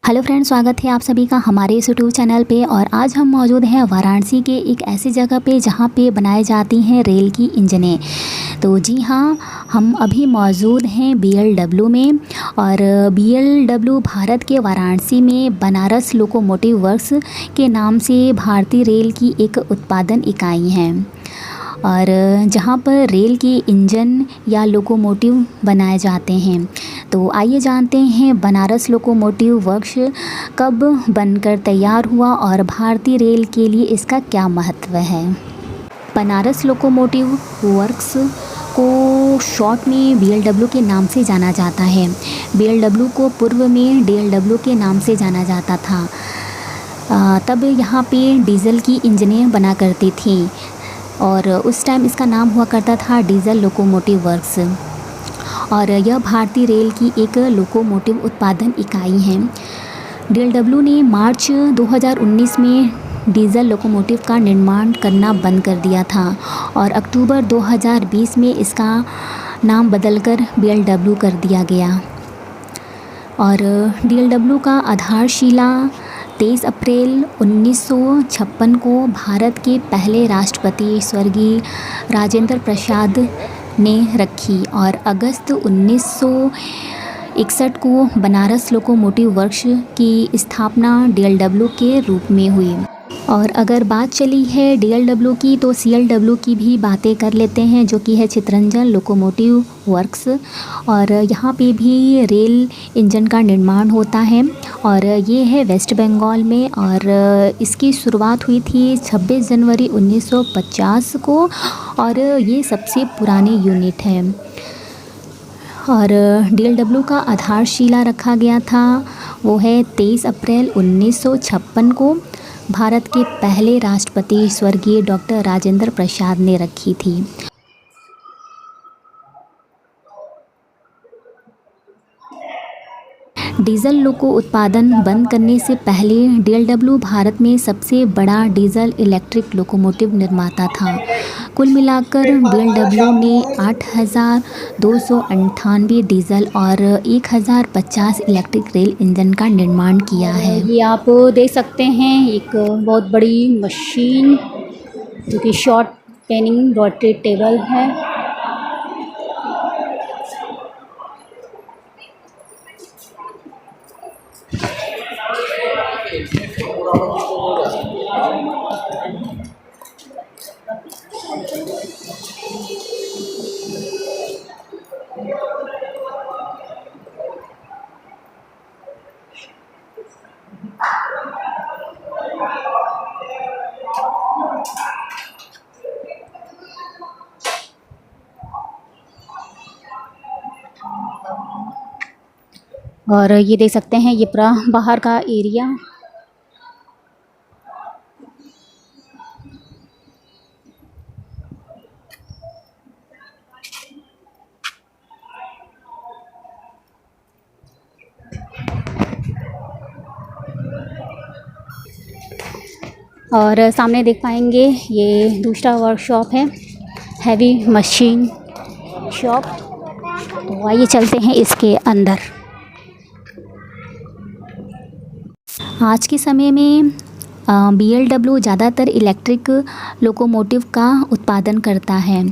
Hello friends, स्वागत है आप सभी का हमारे इस यूट्यूब चैनल पे। और आज हम मौजूद हैं वाराणसी के एक ऐसी जगह पे जहाँ पे बनाई जाती हैं रेल की इंजनें। तो जी हाँ, हम अभी मौजूद हैं BLW में। और BLW भारत के वाराणसी में बनारस लोकोमोटिव वर्क्स के नाम से भारतीय रेल की एक उत्पादन इकाई है, और जहाँ पर रेल के इंजन या लोकोमोटिव बनाए जाते हैं। तो आइए जानते हैं बनारस लोकोमोटिव वर्क्स कब बनकर तैयार हुआ और भारतीय रेल के लिए इसका क्या महत्व है। बनारस लोकोमोटिव वर्क्स को शॉर्ट में BLW के नाम से जाना जाता है। BLW को पूर्व में DLW के नाम से जाना जाता था। तब यहाँ पे डीजल की इंजनें बना करती थी और उस टाइम इसका नाम हुआ करता था डीजल लोकोमोटिव वर्क्स। और यह भारतीय रेल की एक लोकोमोटिव उत्पादन इकाई है। DLW ने मार्च 2019 में डीजल लोकोमोटिव का निर्माण करना बंद कर दिया था और अक्टूबर 2020 में इसका नाम बदलकर BLW कर दिया गया। और DLW का आधारशिला 23 अप्रैल 1956 को भारत के पहले राष्ट्रपति स्वर्गीय राजेंद्र प्रसाद ने रखी और अगस्त 1961 को बनारस लोकोमोटिव वर्क्स की स्थापना DLW के रूप में हुई। और अगर बात चली है DLW की, तो CLW की भी बातें कर लेते हैं, जो कि है चितरंजन लोकोमोटिव वर्क्स। और यहाँ पे भी रेल इंजन का निर्माण होता है और ये है वेस्ट बंगाल में। और इसकी शुरुआत हुई थी 26 जनवरी 1950 को और ये सबसे पुरानी यूनिट है। और DLW का आधारशिला रखा गया था, वो है 23 अप्रैल 1956 को भारत के पहले राष्ट्रपति स्वर्गीय डॉक्टर राजेंद्र प्रसाद ने रखी थी। डीजल लोको उत्पादन बंद करने से पहले DLW भारत में सबसे बड़ा डीजल इलेक्ट्रिक लोकोमोटिव निर्माता था। कुल मिलाकर BLW ने 8,298 डीजल और 1,050 इलेक्ट्रिक रेल इंजन का निर्माण किया है। ये आप देख सकते हैं, एक बहुत बड़ी मशीन जो कि शॉर्ट पेनिंग रोटरी टेबल है। और ये देख सकते हैं, ये पूरा बाहर का एरिया। और सामने देख पाएंगे ये दूसरा वर्कशॉप है, हैवी मशीन शॉप। तो आइए चलते हैं इसके अंदर। आज के समय में BLW ज़्यादातर इलेक्ट्रिक लोकोमोटिव का उत्पादन करता है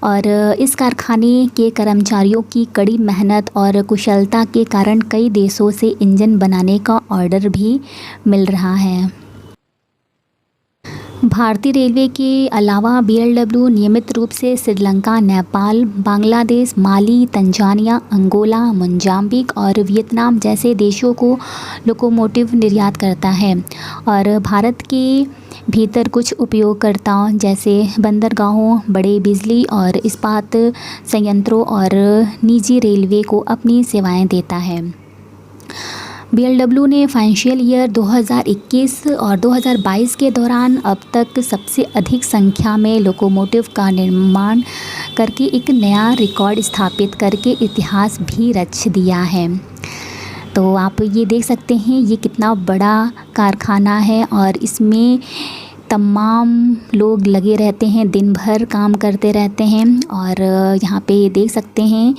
और इस कारखाने के कर्मचारियों की कड़ी मेहनत और कुशलता के कारण कई देशों से इंजन बनाने का ऑर्डर भी मिल रहा है। भारतीय रेलवे के अलावा BLW नियमित रूप से श्रीलंका, नेपाल, बांग्लादेश, माली, तंजानिया, अंगोला, मोजाम्बिक और वियतनाम जैसे देशों को लोकोमोटिव निर्यात करता है। और भारत के भीतर कुछ उपयोगकर्ताओं जैसे बंदरगाहों, बड़े बिजली और इस्पात संयंत्रों और निजी रेलवे को अपनी सेवाएं देता है। BLW ने फाइनेंशियल ईयर 2021 और 2022 के दौरान अब तक सबसे अधिक संख्या में लोकोमोटिव का निर्माण करके एक नया रिकॉर्ड स्थापित करके इतिहास भी रच दिया है। तो आप ये देख सकते हैं, ये कितना बड़ा कारखाना है और इसमें तमाम लोग लगे रहते हैं, दिन भर काम करते रहते हैं। और यहाँ पे देख सकते हैं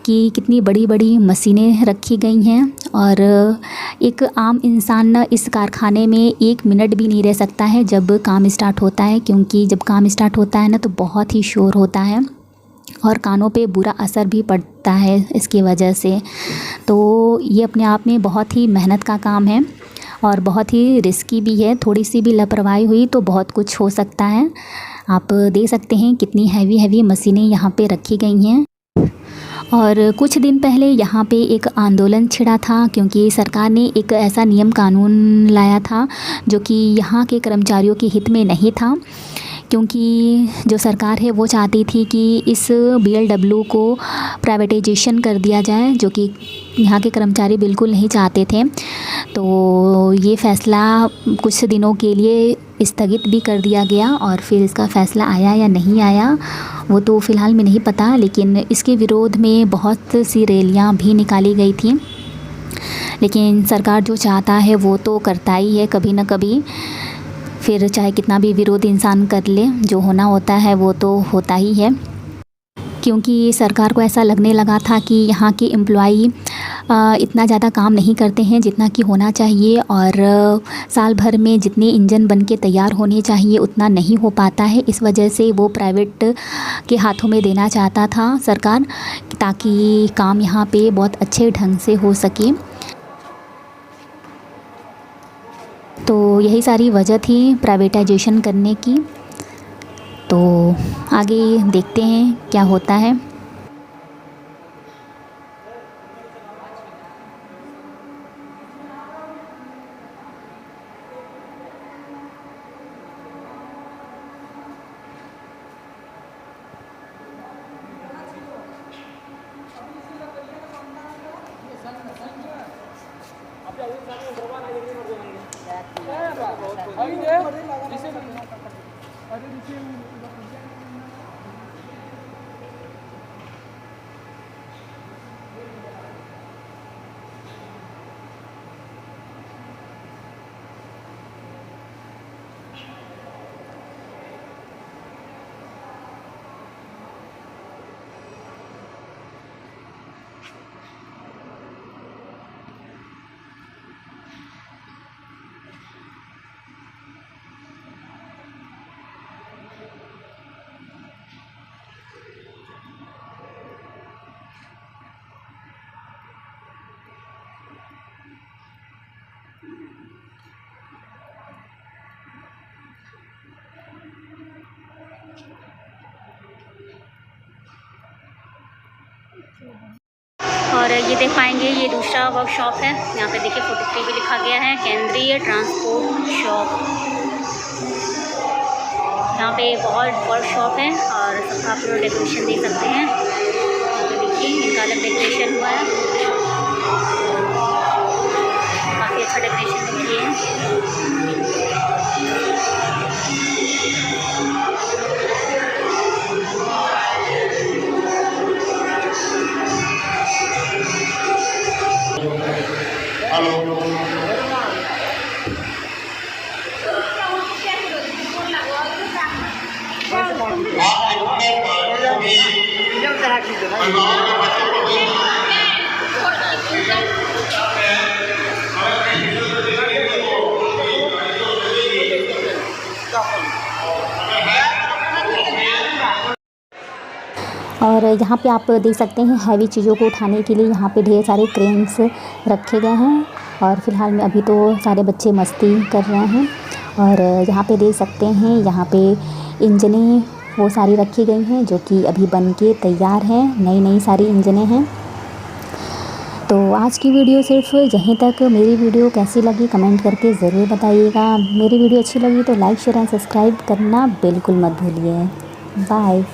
कि कितनी बड़ी बड़ी मशीनें रखी गई हैं। और एक आम इंसान न इस कारखाने में 1 मिनट भी नहीं रह सकता है जब काम स्टार्ट होता है, क्योंकि जब काम स्टार्ट होता है ना तो बहुत ही शोर होता है और कानों पे बुरा असर भी पड़ता है इसकी वजह से। तो ये अपने आप में बहुत ही मेहनत का काम है और बहुत ही रिस्की भी है। थोड़ी सी भी लापरवाही हुई तो बहुत कुछ हो सकता है। आप देख सकते हैं कितनी हैवी मशीनें यहाँ पे रखी गई हैं। और कुछ दिन पहले यहाँ पे एक आंदोलन छिड़ा था, क्योंकि सरकार ने एक ऐसा नियम कानून लाया था जो कि यहाँ के कर्मचारियों के हित में नहीं था। क्योंकि जो सरकार है वो चाहती थी कि इस BLW को प्राइवेटाइजेशन कर दिया जाए, जो कि यहाँ के कर्मचारी बिल्कुल नहीं चाहते थे। तो ये फ़ैसला कुछ दिनों के लिए स्थगित भी कर दिया गया और फिर इसका फ़ैसला आया या नहीं आया वो तो फ़िलहाल में नहीं पता। लेकिन इसके विरोध में बहुत सी रैलियाँ भी निकाली गई थी। लेकिन सरकार जो चाहता है वो तो करता ही है कभी ना कभी, फिर चाहे कितना भी विरोध इंसान कर ले, जो होना होता है वो तो होता ही है। क्योंकि सरकार को ऐसा लगने लगा था कि यहाँ के एम्प्लॉई इतना ज़्यादा काम नहीं करते हैं जितना कि होना चाहिए, और साल भर में जितने इंजन बन के तैयार होने चाहिए उतना नहीं हो पाता है। इस वजह से वो प्राइवेट के हाथों में देना चाहता था सरकार, ताकि काम यहाँ पे बहुत अच्छे ढंग से हो सके। तो यही सारी वजह थी प्राइवेटाइजेशन करने की। तो आगे देखते हैं क्या होता है। और ये देख पाएंगे ये दूसरा वर्कशॉप है। यहाँ पे देखिए 43 भी लिखा गया है, केंद्रीय ट्रांसपोर्ट शॉप। यहाँ पे बहुत वर्कशॉप है और सबका आप लोग डेकोरेशन देख सकते हैं। तो देखिए इनका अलग डेकोरेशन हुआ है, काफ़ी अच्छा डेकोरेशन किए हैं। और यहाँ पे आप देख सकते हैं हैवी चीज़ों को उठाने के लिए यहाँ पे ढेर सारे क्रेन्स रखे गए हैं। और फ़िलहाल में अभी तो सारे बच्चे मस्ती कर रहे हैं। और यहाँ पे देख सकते हैं यहाँ पे इंजनें वो सारी रखी गई हैं जो कि अभी बन के तैयार हैं, नई सारी इंजनें हैं। तो आज की वीडियो सिर्फ यहीं तक। मेरी वीडियो कैसी लगी कमेंट करके ज़रूर बताइएगा। मेरी वीडियो अच्छी लगी तो लाइक शेयर एंड सब्सक्राइब करना बिल्कुल मत भूलिए। बाय।